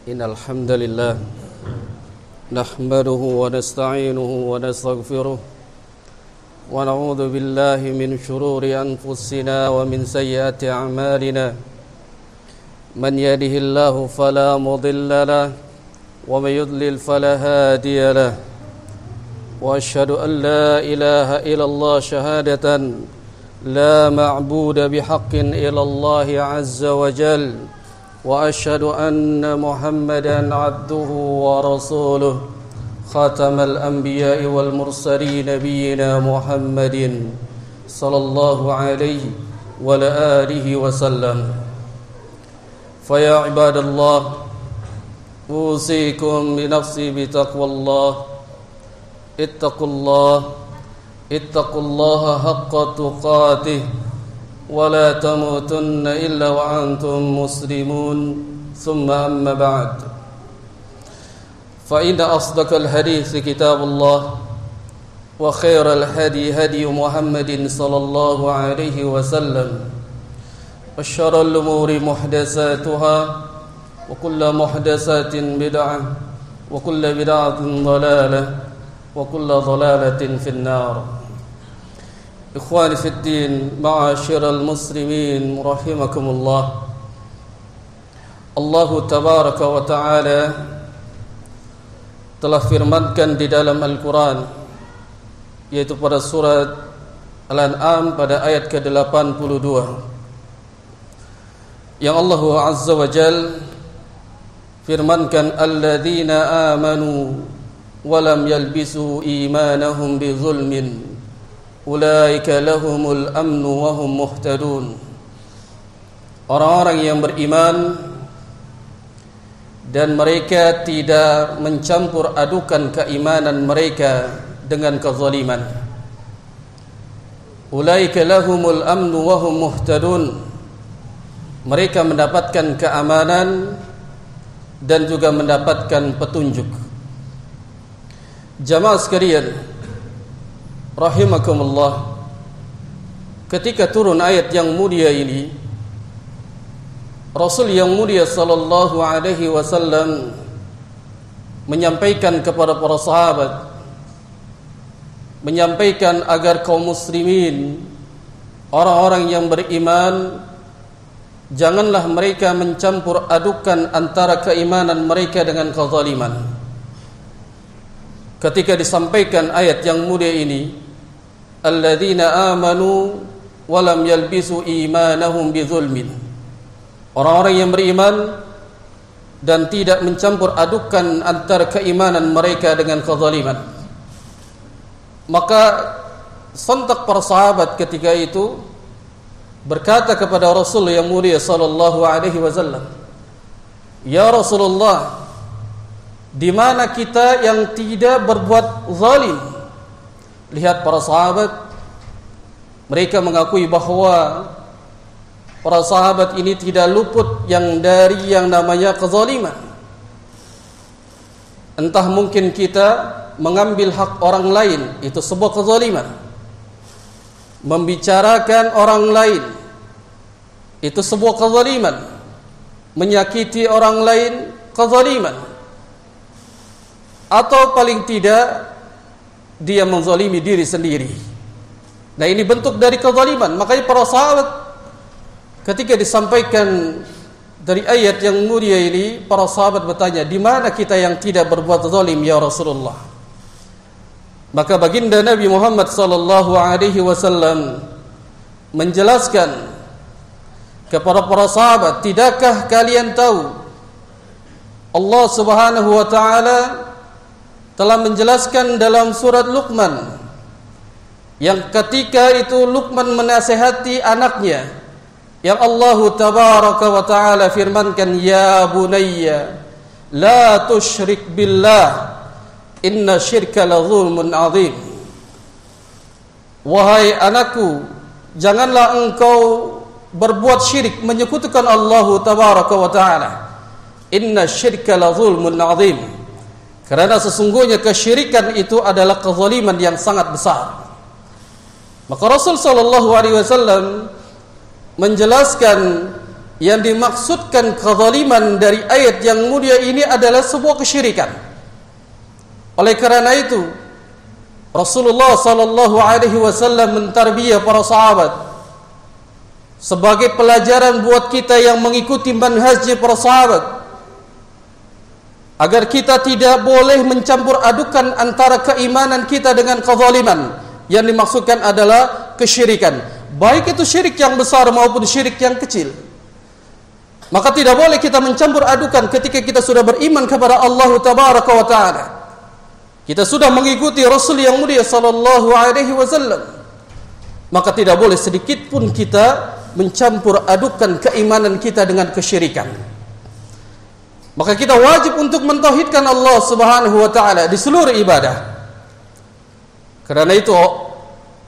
إن الحمد لله نحمده ونستعينه ونستغفره ونعوذ بالله من شرور أنفسنا ومن سيئات أعمالنا من يهده الله فلا مضل له ومن يضلل فلا هادي له وأشهد أن لا إله إلا الله شهادة لا معبود بحق إلا الله عز وجل وأشهد أن محمدا عبده ورسوله خاتم الأنبياء والمرسلين نبينا محمد صلى الله عليه وعلى آله وسلم فيا عباد الله أوصيكم بنفسي بتقوى الله اتقوا الله حق تقاته ولا تموتن إلا وأنتم مسلمون ثم أما بعد فإن أصدق الحديث كتاب الله وخير الهدي هدي محمد صلى الله عليه وسلم وشر الأمور محدثاتها وكل محدثات بدعة وكل بدعة ضلالة وكل ضلالة في النار Ikhwani fi din, ma'asyiral muslimin, rahimakumullah. Allah tabaraka wa ta'ala telah firmankan di dalam Al-Quran, yaitu pada surat Al-An'am pada ayat ke-82, yang Allah Azza wa Jal firmankan, alladzina amanu walam yalbisu imanahum bizulmin ulaika lahumul amnu wa hum muhtadun. Orang-orang yang beriman dan mereka tidak mencampur adukan keimanan mereka dengan kezaliman. Ulaika lahumul amnu wa hum muhtadun. Mereka mendapatkan keamanan dan juga mendapatkan petunjuk. Jamaah sekalian rahimakumullah, ketika turun ayat yang mulia ini, Rasul yang mulia sallallahu alaihi wasallam menyampaikan kepada para sahabat, menyampaikan agar kaum muslimin, orang-orang yang beriman, janganlah mereka mencampur adukan antara keimanan mereka dengan kezaliman. Ketika disampaikan ayat yang mulia ini, alladzina amanu walam yalbisu imanahum bizulmin, orang-orang yang beriman dan tidak mencampur adukan antara keimanan mereka dengan kezaliman. Maka sontak para sahabat ketika itu berkata kepada Rasul yang mulia sallallahu alaihi wasallam, ya Rasulullah, di mana kita yang tidak berbuat zalim? Lihat para sahabat, mereka mengakui bahwa para sahabat ini tidak luput dari yang namanya kezaliman. Entah mungkin kita mengambil hak orang lain, itu sebuah kezaliman. Membicarakan orang lain, itu sebuah kezaliman. Menyakiti orang lain, kezaliman. Atau paling tidak dia menzalimi diri sendiri. Nah, ini bentuk dari kezaliman. Makanya para sahabat ketika disampaikan dari ayat yang mulia ini, para sahabat bertanya, di mana kita yang tidak berbuat zalim ya Rasulullah? Maka baginda Nabi Muhammad sallallahu alaihi wasallam menjelaskan kepada para sahabat, tidakkah kalian tahu Allah Subhanahu wa taala telah menjelaskan dalam surat Luqman, yang ketika itu Luqman menasihati anaknya, yang Allah tabaraka wa ta'ala firmankan, ya bunayya la tusyrik billah inna syirka la zulmun azim. Wahai anakku, janganlah engkau berbuat syirik, menyekutukan Allah tabaraka wa ta'ala. Inna syirka la zulmun azim. Karena sesungguhnya kesyirikan itu adalah kezaliman yang sangat besar. Maka Rasul sallallahu alaihi wasallam menjelaskan yang dimaksudkan kezaliman dari ayat yang mulia ini adalah sebuah kesyirikan. Oleh karena itu, Rasulullah sallallahu alaihi wasallam mentarbiyah para sahabat sebagai pelajaran buat kita yang mengikuti manhajnya para sahabat, agar kita tidak boleh mencampur adukan antara keimanan kita dengan kezaliman. Yang dimaksudkan adalah kesyirikan, baik itu syirik yang besar maupun syirik yang kecil. Maka tidak boleh kita mencampur adukan ketika kita sudah beriman kepada Allah tabaraka wa taala. Kita sudah mengikuti Rasul yang mulia sallallahu alaihi wasallam. Maka tidak boleh sedikit pun kita mencampur adukan keimanan kita dengan kesyirikan. Maka kita wajib untuk mentauhidkan Allah Subhanahu wa taala di seluruh ibadah. Karena itu,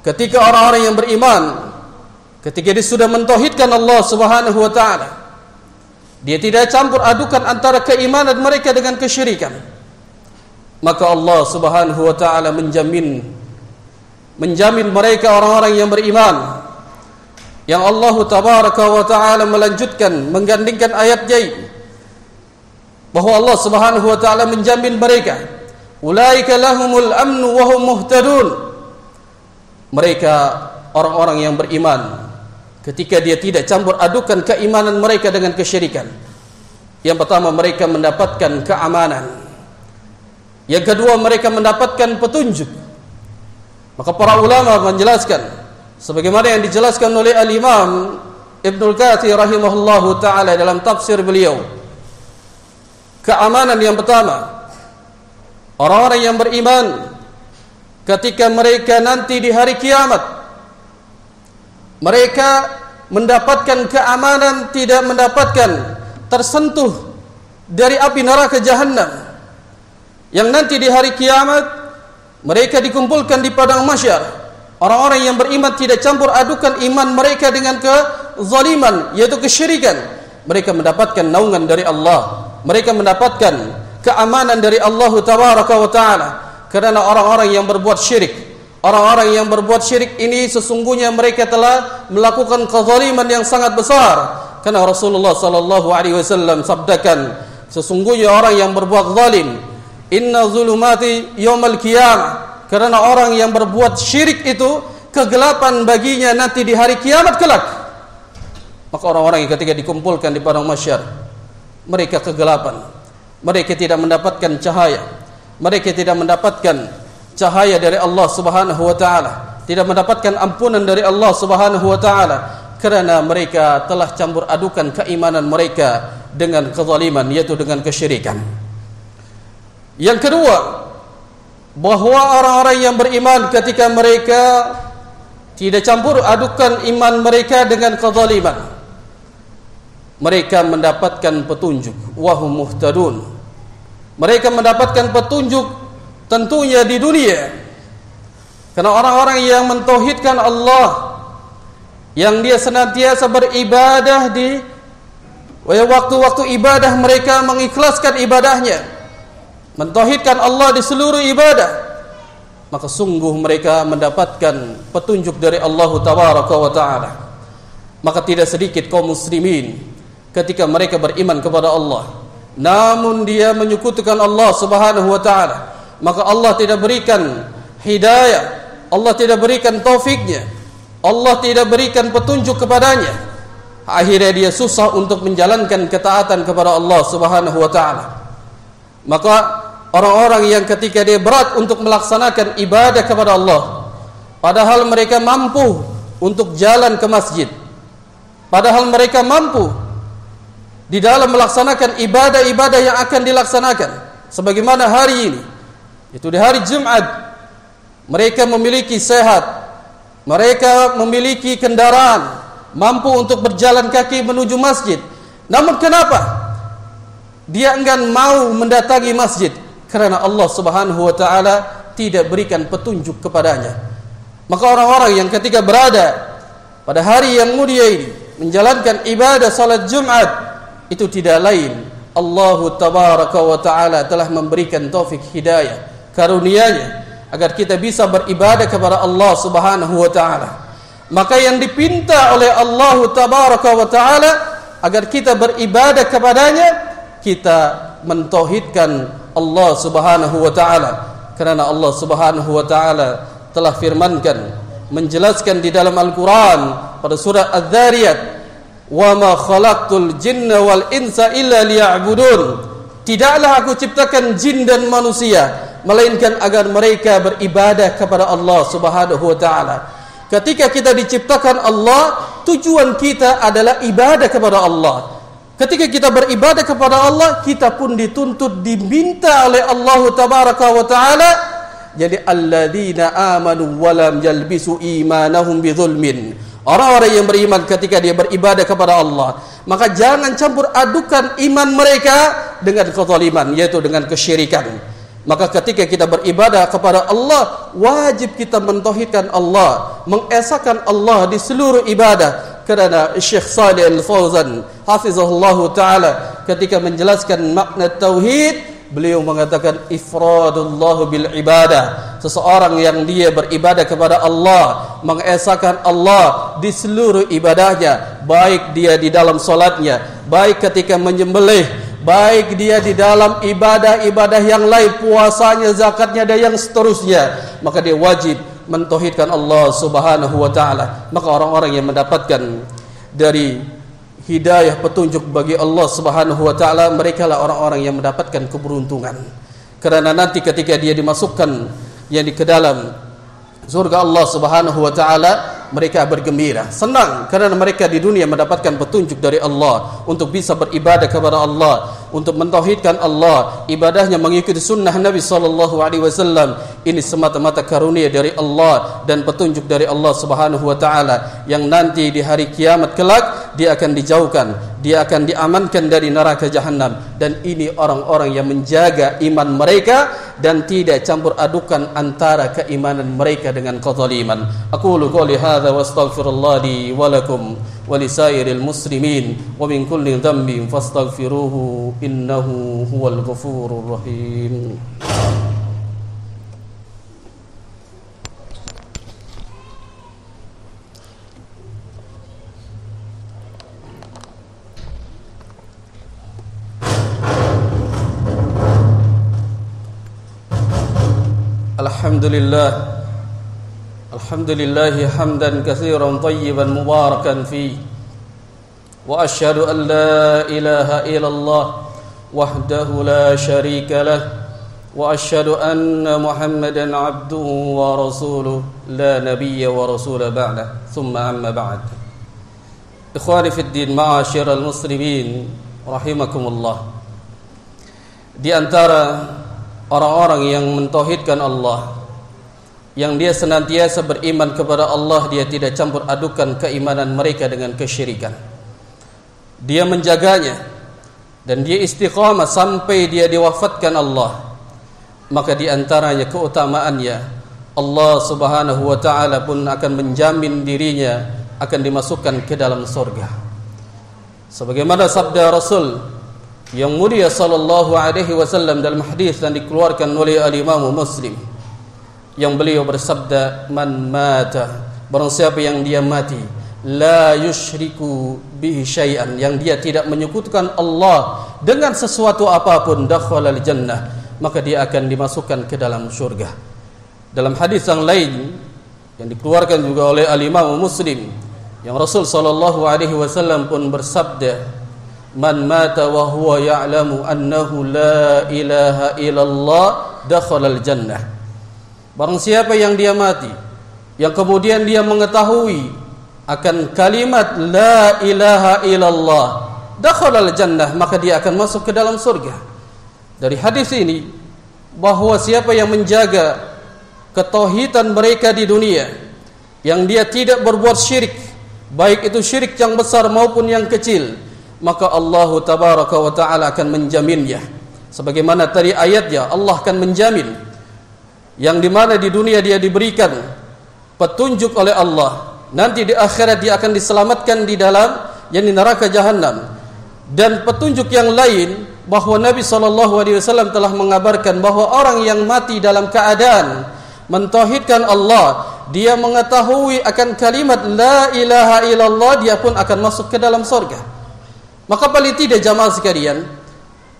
ketika orang-orang yang beriman, ketika dia sudah mentauhidkan Allah Subhanahu wa taala, dia tidak campur adukan antara keimanan mereka dengan kesyirikan, maka Allah Subhanahu wa taala menjamin mereka orang-orang yang beriman. Yang Allah tabaraka wa taala melanjutkan menggandingkan ayat ini, bahwa Allah Subhanahu wa taala menjamin mereka, ulaika lahumul amnu wa hum muhtadun. Mereka orang-orang yang beriman ketika dia tidak campur adukan keimanan mereka dengan kesyirikan. Yang pertama, mereka mendapatkan keamanan. Yang kedua, mereka mendapatkan petunjuk. Maka para ulama menjelaskan sebagaimana yang dijelaskan oleh Al-Imam Ibnul Katsir rahimahullahu taala dalam tafsir beliau. Keamanan yang pertama, orang-orang yang beriman ketika mereka nanti di hari kiamat, mereka mendapatkan keamanan, tidak mendapatkan tersentuh dari api neraka Jahannam. Yang nanti di hari kiamat mereka dikumpulkan di padang mahsyar. Orang-orang yang beriman tidak campur adukan iman mereka dengan kezaliman, yaitu kesyirikan. Mereka mendapatkan naungan dari Allah, mereka mendapatkan keamanan dari Allah tabaraka wa taala. Karena orang-orang yang berbuat syirik, orang-orang yang berbuat syirik ini sesungguhnya mereka telah melakukan kezaliman yang sangat besar. Karena Rasulullah sallallahu alaihi wasallam sabdakan, sesungguhnya orang yang berbuat zalim, inna zulumati yaumal qiyamah. Karena orang yang berbuat syirik itu kegelapan baginya nanti di hari kiamat kelak. Maka orang-orang yang ketika dikumpulkan di padang mahsyar, mereka kegelapan, mereka tidak mendapatkan cahaya, mereka tidak mendapatkan cahaya dari Allah Subhanahu wa taala, tidak mendapatkan ampunan dari Allah Subhanahu wa taala, karena mereka telah campur adukan keimanan mereka dengan kezaliman, yaitu dengan kesyirikan. Yang kedua, bahwa orang-orang yang beriman ketika mereka tidak campur adukan iman mereka dengan kezaliman, mereka mendapatkan petunjuk, wahum muhtadun. Mereka mendapatkan petunjuk tentunya di dunia. Karena orang-orang yang mentauhidkan Allah, yang dia senantiasa beribadah di waktu-waktu ibadah, mereka mengikhlaskan ibadahnya, mentauhidkan Allah di seluruh ibadah, maka sungguh mereka mendapatkan petunjuk dari Allah tabaraka wa taala. Maka tidak sedikit kaum muslimin ketika mereka beriman kepada Allah, namun dia menyekutukan Allah Subhanahu wa taala, maka Allah tidak berikan hidayah, Allah tidak berikan taufiknya, Allah tidak berikan petunjuk kepadanya. Akhirnya dia susah untuk menjalankan ketaatan kepada Allah Subhanahu wa taala. Maka orang-orang yang ketika dia berat untuk melaksanakan ibadah kepada Allah, padahal mereka mampu untuk jalan ke masjid, padahal mereka mampu di dalam melaksanakan ibadah-ibadah yang akan dilaksanakan, sebagaimana hari ini, itu di hari Jumat, mereka memiliki sehat, mereka memiliki kendaraan, mampu untuk berjalan kaki menuju masjid. Namun kenapa dia enggan mau mendatangi masjid? Karena Allah Subhanahu wa taala tidak berikan petunjuk kepadanya. Maka orang-orang yang ketika berada pada hari yang mulia ini menjalankan ibadah salat Jumat, itu tidak lain, Allah tabaraka wa taala telah memberikan taufik hidayah, karunia-Nya agar kita bisa beribadah kepada Allah Subhanahu wa taala. Maka yang dipinta oleh Allah tabaraka wa taala agar kita beribadah kepadanya, kita mentauhidkan Allah Subhanahu wa taala. Karena Allah Subhanahu wa taala telah firmankan, menjelaskan di dalam Al-Qur'an pada surah Az-Zariyat, "Wa ma khalaqtul jinna wal insa illa liya'budun." Tidaklah aku ciptakan jin dan manusia melainkan agar mereka beribadah kepada Allah Subhanahu wa taala. Ketika kita diciptakan Allah, tujuan kita adalah ibadah kepada Allah. Ketika kita beribadah kepada Allah, kita pun dituntut, diminta oleh Allah Tabaraka wa taala, jadi alladzina amanu wa lam yalbisu imanahum bidzulmin. Orang-orang yang beriman ketika dia beribadah kepada Allah, maka jangan campur adukan iman mereka dengan kezaliman, yaitu dengan kesyirikan. Maka ketika kita beribadah kepada Allah, wajib kita mentauhidkan Allah, mengesahkan Allah di seluruh ibadah. Karena Syekh Shalih Al-Fauzan hafizahullahu taala ketika menjelaskan makna tauhid, beliau mengatakan ifradullah bil ibadah. Seseorang yang dia beribadah kepada Allah, mengesahkan Allah di seluruh ibadahnya, baik dia di dalam salatnya, baik ketika menyembelih, baik dia di dalam ibadah-ibadah yang lain, puasanya, zakatnya, dan yang seterusnya, maka dia wajib mentauhidkan Allah Subhanahu wa taala. Maka orang-orang yang mendapatkan dari hidayah petunjuk bagi Allah Subhanahu wa taala, mereka lah orang-orang yang mendapatkan keberuntungan. Karena nanti ketika dia dimasukkan yang di ke dalam surga Allah Subhanahu wa taala, mereka bergembira, senang karena mereka di dunia mendapatkan petunjuk dari Allah untuk bisa beribadah kepada Allah, untuk mentauhidkan Allah, ibadahnya mengikuti sunnah Nabi sallallahu alaihi wasallam. Ini semata-mata karunia dari Allah dan petunjuk dari Allah Subhanahu wa taala yang nanti di hari kiamat kelak dia akan dijauhkan, dia akan diamankan dari neraka jahanam. Dan ini orang-orang yang menjaga iman mereka dan tidak campur adukan antara keimanan mereka dengan kezaliman. Aqulu qouli hadza wa astaghfirullah li wa lakum wa lisairil muslimin wa min kulli dhanbin fastaghfiruhu innahu huwal ghafurur rahim. Alhamdulillah hamdan katsiran tayyiban mubarakan fi wa asyhadu an la ilaha illallah wahdahu la syarika lah wa asyhadu anna Muhammadan abduhu wa rasuluh la nabiyya wa rasula ba'da thumma amma ba'd. Ikhwani fid din, ma'asyiral muslimin rahimakumullah. Di antara orang-orang yang mentauhidkan Allah, yang dia senantiasa beriman kepada Allah, dia tidak campur adukan keimanan mereka dengan kesyirikan. Dia menjaganya dan dia istiqamah sampai dia diwafatkan Allah. Maka di antaranya keutamaannya, Allah Subhanahu wa taala pun akan menjamin dirinya akan dimasukkan ke dalam surga. Sebagaimana sabda Rasul yang mulia sallallahu alaihi wasallam dalam hadis yang dikeluarkan oleh al-Imam Muslim, yang beliau bersabda, man mata, barang siapa yang dia mati, la yusyriku bihi syai'an, yang dia tidak menyekutukan Allah dengan sesuatu apapun, dakhalal jannah, maka dia akan dimasukkan ke dalam surga. Dalam hadis yang lain yang dikeluarkan juga oleh al-Imam Muslim, yang Rasul sallallahu alaihi wasallam pun bersabda, man mata wa huwa ya'lamu annahu la ilaha illallah dakhalal jannah. Barang siapa yang dia mati, yang kemudian dia mengetahui akan kalimat la ilaha illallah, dakhalal jannah, maka dia akan masuk ke dalam surga. Dari hadis ini bahwa siapa yang menjaga ketauhidan mereka di dunia, yang dia tidak berbuat syirik, baik itu syirik yang besar maupun yang kecil, maka Allah Tabaraka wa taala akan menjaminnya. Sebagaimana tadi ayatnya, Allah akan menjamin yang dimana di dunia dia diberikan petunjuk oleh Allah, nanti di akhirat dia akan diselamatkan di dalam yakni neraka jahanam. Dan petunjuk yang lain bahwa Nabi SAW telah mengabarkan bahwa orang yang mati dalam keadaan mentauhidkan Allah, dia mengetahui akan kalimat la ilaha illallah, dia pun akan masuk ke dalam surga. Maka paling tidak jamaah sekalian,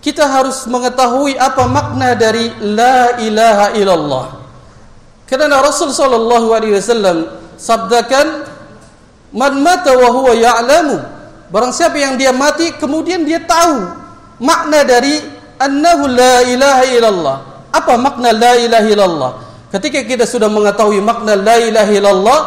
kita harus mengetahui apa makna dari la ilaha illallah. Karena Rasul sallallahu alaihi wasallam sabdakan, man mata wa huwa ya'lamu, barang siapa yang dia mati kemudian dia tahu makna dari annahu la ilaha illallah. Apa makna la ilaha illallah? Ketika kita sudah mengetahui makna la ilaha illallah,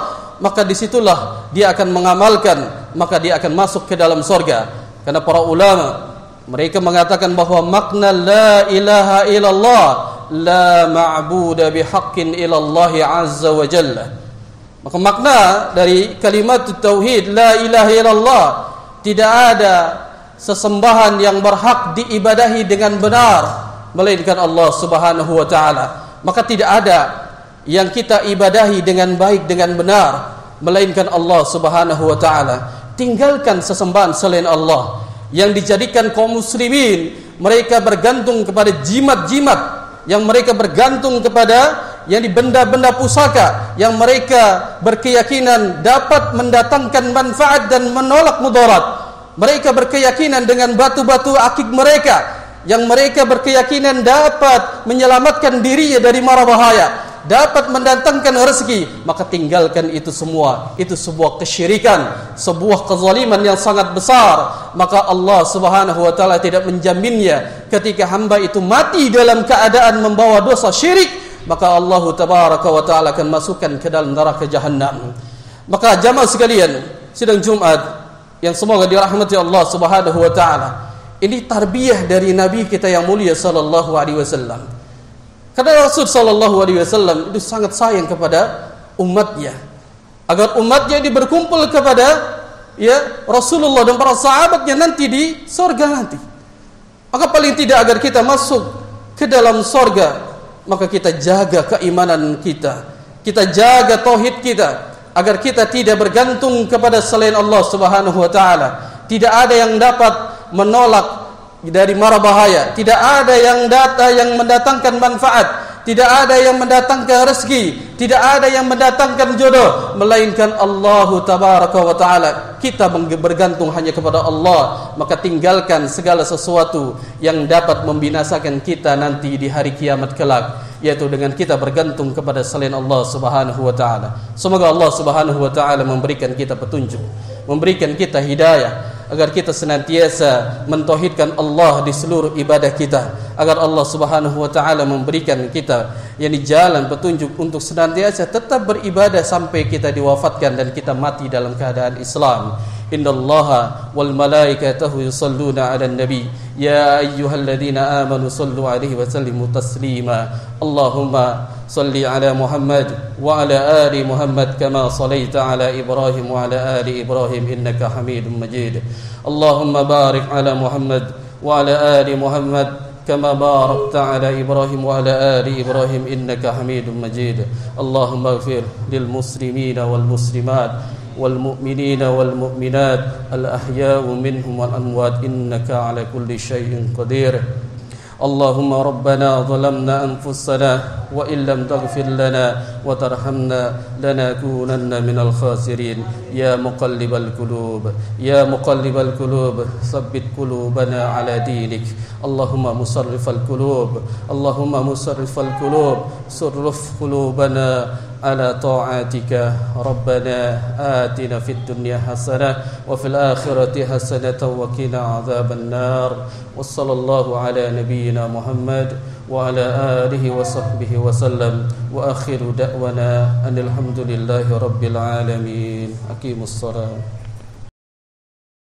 maka disitulah dia akan mengamalkan, maka dia akan masuk ke dalam surga. Karena para ulama mereka mengatakan bahwa makna la ilaha illallah, la ma'budu bihaqqin illallah azza wa jalla. Maka makna dari kalimat tauhid la ilaha illallah, tidak ada sesembahan yang berhak diibadahi dengan benar melainkan Allah Subhanahu wa taala. Maka tidak ada yang kita ibadahi dengan baik, dengan benar melainkan Allah Subhanahu wa taala. Tinggalkan sesembahan selain Allah. Yang dijadikan kaum muslimin, mereka bergantung kepada jimat-jimat, yang mereka bergantung kepada yang benda-benda pusaka, yang mereka berkeyakinan dapat mendatangkan manfaat dan menolak mudarat. Mereka berkeyakinan dengan batu-batu akik mereka, yang mereka berkeyakinan dapat menyelamatkan dirinya dari mara bahaya, dapat mendatangkan rezeki. Maka tinggalkan itu semua. Itu sebuah kesyirikan, sebuah kezaliman yang sangat besar. Maka Allah Subhanahu wa taala tidak menjaminnya ketika hamba itu mati dalam keadaan membawa dosa syirik, maka Allah tabaraka wa taala akan masukkan ke dalam neraka jahanam. Maka jamaah sekalian, sidang Jumat yang semoga dirahmati Allah Subhanahu wa taala, ini tarbiyah dari Nabi kita yang mulia sallallahu alaihi wasallam. Karena Rasul sallallahu alaihi wasallam itu sangat sayang kepada umatnya, agar umatnya ini berkumpul kepada Rasulullah dan para sahabatnya nanti di surga nanti. Maka paling tidak agar kita masuk ke dalam surga, maka kita jaga keimanan kita, kita jaga tauhid kita, agar kita tidak bergantung kepada selain Allah Subhanahu wa taala. Tidak ada yang dapat menolak dari mara bahaya, tidak ada yang mendatangkan manfaat, tidak ada yang mendatangkan rezeki, tidak ada yang mendatangkan jodoh melainkan Allah tabaraka wa taala. Kita bergantung hanya kepada Allah, maka tinggalkan segala sesuatu yang dapat membinasakan kita nanti di hari kiamat kelak, yaitu dengan kita bergantung kepada selain Allah Subhanahu wa taala. Semoga Allah Subhanahu wa taala memberikan kita petunjuk, memberikan kita hidayah, agar kita senantiasa mentauhidkan Allah di seluruh ibadah kita, agar Allah Subhanahu wa taala memberikan kita jalan petunjuk untuk senantiasa tetap beribadah sampai kita diwafatkan dan kita mati dalam keadaan Islam. Innallaha wal malaikatahu yusalluna 'alan nabi ya ayyuhalladzina amanu sallu 'alaihi wa sallimu taslima. Allahumma salli 'ala Muhammad wa 'ala ali Muhammad kama sallaita 'ala Ibrahim wa 'ala ali Ibrahim innaka Hamidum Majid. Allahumma barik 'ala Muhammad wa 'ala ali Muhammad كما باركت على إبراهيم وعلى آل إبراهيم إنك حميد مجيد. اللهم اغفر للمسلمين والمسلمات والمؤمنين والمؤمنات الأحياء منهم والأموات إنك على كل شيء قدير. اللهم ربنا ظلمنا أنفسنا وإن لم تغفر لنا وترحمنا لنكونن من الخاسرين. يا مقلب القلوب يا مقلب القلوب ثبت قلوبنا على دينك. اللهم مصرف القلوب اللهم مصرف القلوب صرف قلوبنا على طاعتك. ربنا آتنا في الدنيا حسنة وفي الآخرة حسنة وقنا عذاب النار. وصلى الله على نبينا محمد وعلى آله وصحبه وسلم. وآخر دعوانا أن الحمد لله رب العالمين. أقيموا الصلاة.